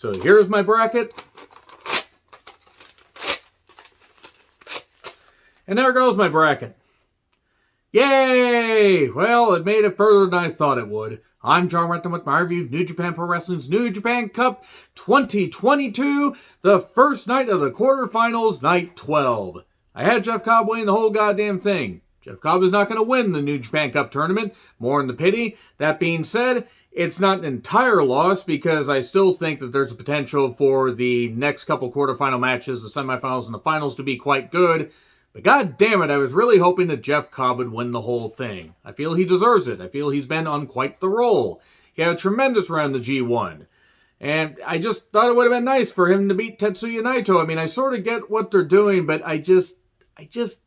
So here's my bracket. And there goes my bracket. Yay! Well, it made it further than I thought it would. I'm John Rant with my review of New Japan Pro Wrestling's New Japan Cup 2022, the first night of the quarterfinals, night 12. I had Jeff Cobb winning the whole goddamn thing. Jeff Cobb is not going to win the New Japan Cup tournament, more in the pity. That being said, it's not an entire loss because I still think that there's a potential for the next couple quarterfinal matches, the semifinals and the finals to be quite good. But god damn it, I was really hoping that Jeff Cobb would win the whole thing. I feel he deserves it. I feel he's been on quite the roll. He had a tremendous run in the G1. And I just thought it would have been nice for him to beat Tetsuya Naito. I mean, I sort of get what they're doing, but I just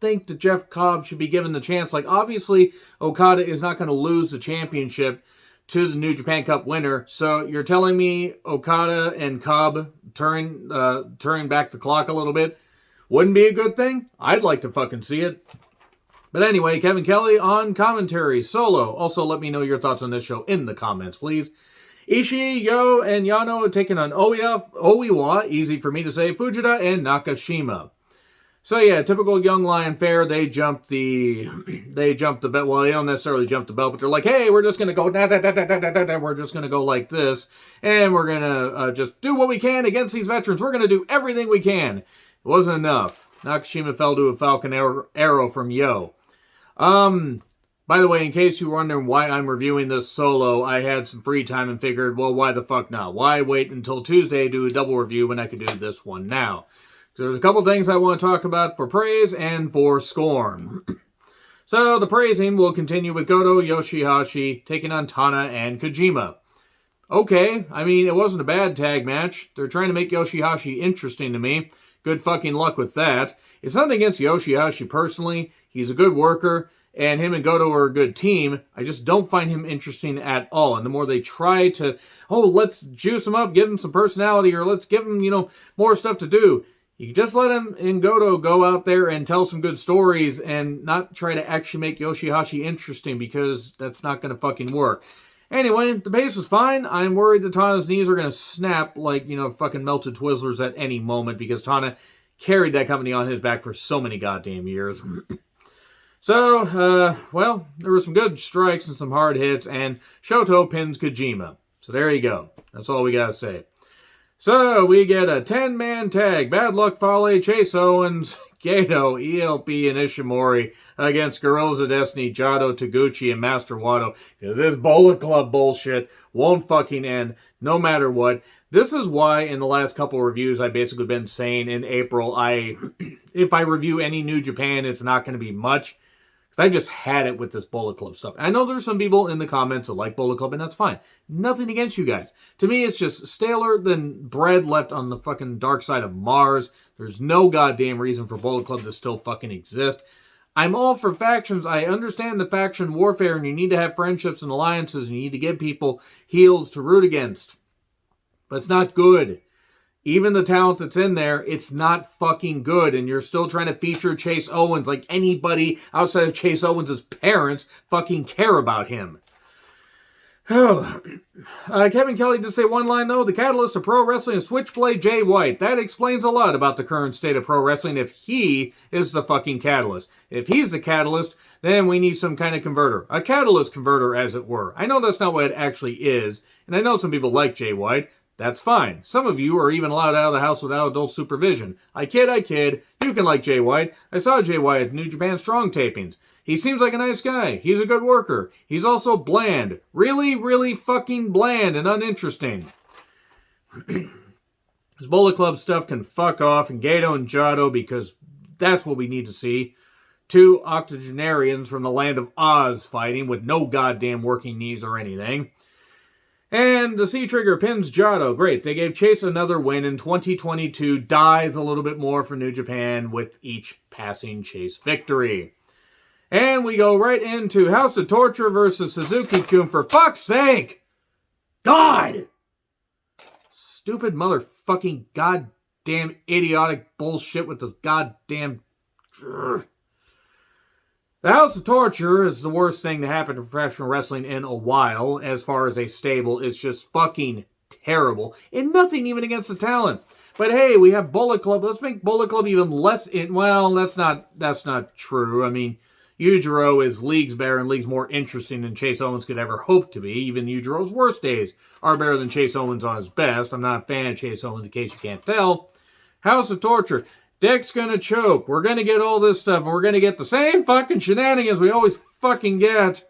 think that Jeff Cobb should be given the chance. Like, obviously, Okada is not going to lose the championship to the New Japan Cup winner. So you're telling me Okada and Cobb turning back the clock a little bit wouldn't be a good thing? I'd like to fucking see it. But anyway, Kevin Kelly on commentary, solo. Also, let me know your thoughts on this show in the comments, please. IshiiYano and Yano taking on Oiwa, easy for me to say, Fujita and Nakashima. So yeah, typical Young Lion fare. They jump the belt. Well, they don't necessarily jump the belt, but they're like, hey, we're just gonna go we're just gonna go like this, and we're gonna just do what we can against these veterans. We're gonna do everything we can. It wasn't enough. Nakashima fell to a Falcon arrow from Yo. By the way, in case you're wondering why I'm reviewing this solo, I had some free time and figured, well, why the fuck not? Why wait until Tuesday to do a double review when I could do this one now? There's a couple things I want to talk about for praise and for scorn. So the praising will continue with Goto, Yoshihashi taking on Tana and Kojima. Okay, I mean, it wasn't a bad tag match. They're trying to make Yoshihashi interesting to me. Good fucking luck with that. It's nothing against Yoshihashi personally. He's a good worker, and him and Goto are a good team. I just don't find him interesting at all. And the more they try to, let's juice him up, give him some personality, or let's give him, more stuff to do. You just let him and Goto go out there and tell some good stories and not try to actually make Yoshihashi interesting, because that's not going to fucking work. Anyway, the pace was fine. I'm worried that Tana's knees are going to snap like, fucking melted Twizzlers at any moment, because Tana carried that company on his back for so many goddamn years. So, there were some good strikes and some hard hits, and Shoto pins Kojima. So there you go. That's all we got to say. So, we get a 10-man tag. Bad Luck Fale, Chase Owens, Gato, ELP, and Ishimori against Guerrillas of Destiny, Jado, Taguchi, and Master Wato. Because this Bullet Club bullshit won't fucking end, no matter what. This is why in the last couple of reviews I've basically been saying in April, if I review any New Japan, it's not going to be much. I just had it with this Bullet Club stuff. I know there's some people in the comments that like Bullet Club, and that's fine. Nothing against you guys. To me, it's just staler than bread left on the fucking dark side of Mars. There's no goddamn reason for Bullet Club to still fucking exist. I'm all for factions. I understand the faction warfare, and you need to have friendships and alliances, and you need to give people heels to root against. But it's not good. Even the talent that's in there, it's not fucking good. And you're still trying to feature Chase Owens like anybody outside of Chase Owens' parents fucking care about him. Kevin Kelly did say one line, though. The catalyst of pro wrestling is Switchblade Jay White. That explains a lot about the current state of pro wrestling if he is the fucking catalyst. If he's the catalyst, then we need some kind of converter. A catalyst converter, as it were. I know that's not what it actually is. And I know some people like Jay White. That's fine. Some of you are even allowed out of the house without adult supervision. I kid. You can like Jay White. I saw Jay White at New Japan Strong tapings. He seems like a nice guy. He's a good worker. He's also bland. Really, really fucking bland and uninteresting. This Bullet Club stuff can fuck off, and Gato and Jado, because that's what we need to see. Two octogenarians from the land of Oz fighting with no goddamn working knees or anything. And the C-Trigger pins Jado. Great. They gave Chase another win in 2022. Dies a little bit more for New Japan with each passing Chase victory. And we go right into House of Torture versus Suzuki-kun. For fuck's sake! God! Stupid motherfucking goddamn idiotic bullshit with this goddamn... The House of Torture is the worst thing to happen to professional wrestling in a while, as far as a stable. It's just fucking terrible. And nothing even against the talent. But hey, we have Bullet Club. Let's make Bullet Club even less... Well, that's not true. I mean, Yujiro is leagues better and leagues more interesting than Chase Owens could ever hope to be. Even Yujiro's worst days are better than Chase Owens on his best. I'm not a fan of Chase Owens, in case you can't tell. House of Torture. Deck's gonna choke. We're gonna get all this stuff, and we're gonna get the same fucking shenanigans we always fucking get.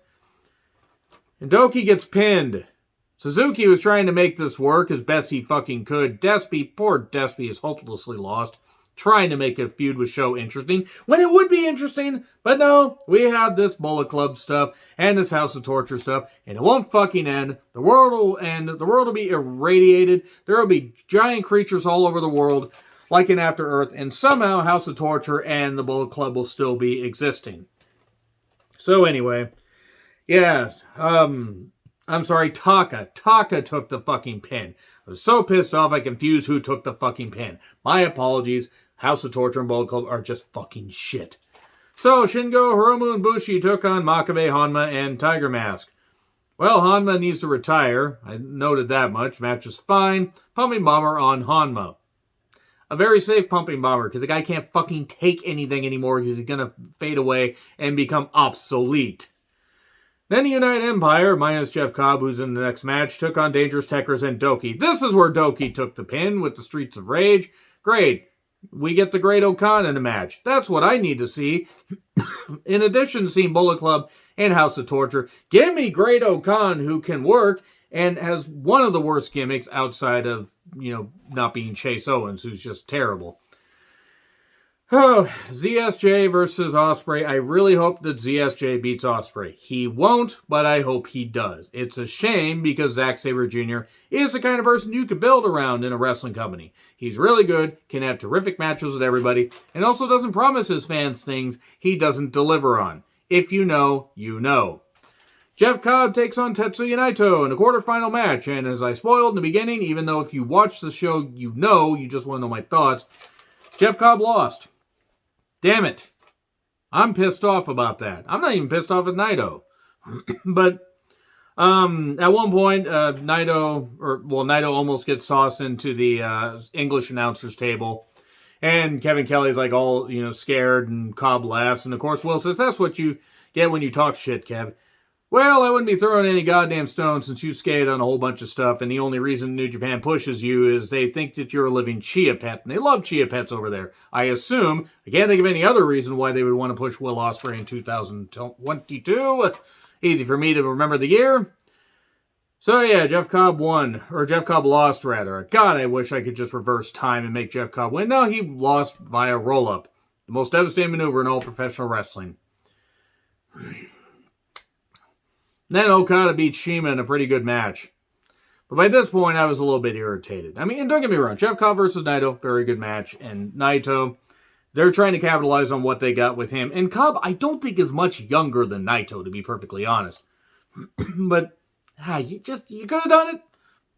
And Doki gets pinned. Suzuki was trying to make this work as best he fucking could. Poor Despy is hopelessly lost, trying to make a feud with Show interesting, when it would be interesting. But no, we have this Bullet Club stuff, and this House of Torture stuff, and it won't fucking end. The world will end. The world will be irradiated. There will be giant creatures all over the world, like in After Earth, and somehow House of Torture and the Bullet Club will still be existing. So anyway, yeah, I'm sorry, Taka. Taka took the fucking pin. I was so pissed off I confused who took the fucking pin. My apologies. House of Torture and Bullet Club are just fucking shit. So, Shingo, Hiromu, and Bushi took on Makabe, Hanma, and Tiger Mask. Well, Hanma needs to retire. I noted that much. Match is fine. Pumping Bomber on Hanma. A very safe Pumping Bomber, because the guy can't fucking take anything anymore because he's going to fade away and become obsolete. Then the United Empire, minus Jeff Cobb, who's in the next match, took on Dangerous Tekkers and Doki. This is where Doki took the pin with the Streets of Rage. Great. We get the Great Okan in the match. That's what I need to see. In addition to seeing Bullet Club and House of Torture, give me Great Okan who can work and has one of the worst gimmicks outside of, not being Chase Owens, who's just terrible. Oh, ZSJ versus Ospreay. I really hope that ZSJ beats Ospreay. He won't, but I hope he does. It's a shame because Zack Sabre Jr. is the kind of person you could build around in a wrestling company. He's really good, can have terrific matches with everybody, and also doesn't promise his fans things he doesn't deliver on. If you know, you know. Jeff Cobb takes on Tetsuya Naito in a quarterfinal match, and as I spoiled in the beginning, even though if you watch the show, you just want to know my thoughts, Jeff Cobb lost. Damn it. I'm pissed off about that. I'm not even pissed off at Naito. But at one point, Naito almost gets tossed into the English announcers table. And Kevin Kelly's like all, scared, and Cobb laughs. And of course, Will says, that's what you get when you talk shit, Kev. Well, I wouldn't be throwing any goddamn stones since you skated on a whole bunch of stuff, and the only reason New Japan pushes you is they think that you're a living Chia Pet, and they love Chia Pets over there. I assume, I can't think of any other reason why they would want to push Will Ospreay in 2022. Easy for me to remember the year. So yeah, Jeff Cobb lost rather. God, I wish I could just reverse time and make Jeff Cobb win. No, he lost via roll-up. The most devastating maneuver in all professional wrestling. Then Okada beat Shima in a pretty good match. But by this point, I was a little bit irritated. I mean, and don't get me wrong, Jeff Cobb versus Naito, very good match. And Naito, they're trying to capitalize on what they got with him. And Cobb, I don't think is much younger than Naito, to be perfectly honest. But, you could have done it.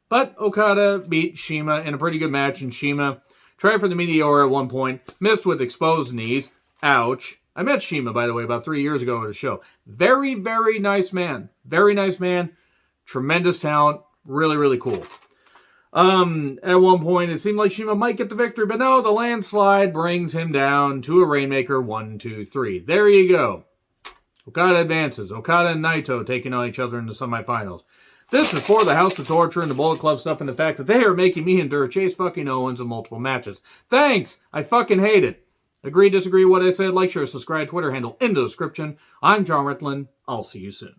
But Okada beat Shima in a pretty good match. And Shima tried for the Meteor at one point, missed with exposed knees. Ouch. I met Shima, by the way, about 3 years ago at a show. Very, very nice man. Very nice man. Tremendous talent. Really, really cool. At one point, it seemed like Shima might get the victory, but no, the landslide brings him down to a Rainmaker 1, 2, 3. There you go. Okada advances. Okada and Naito taking on each other in the semifinals. This is for the House of Torture and the Bullet Club stuff and the fact that they are making me endure Chase fucking Owens in multiple matches. Thanks! I fucking hate it. Agree, disagree, what I said, like, share, subscribe, Twitter handle in the description. I'm John Ritlin. I'll see you soon.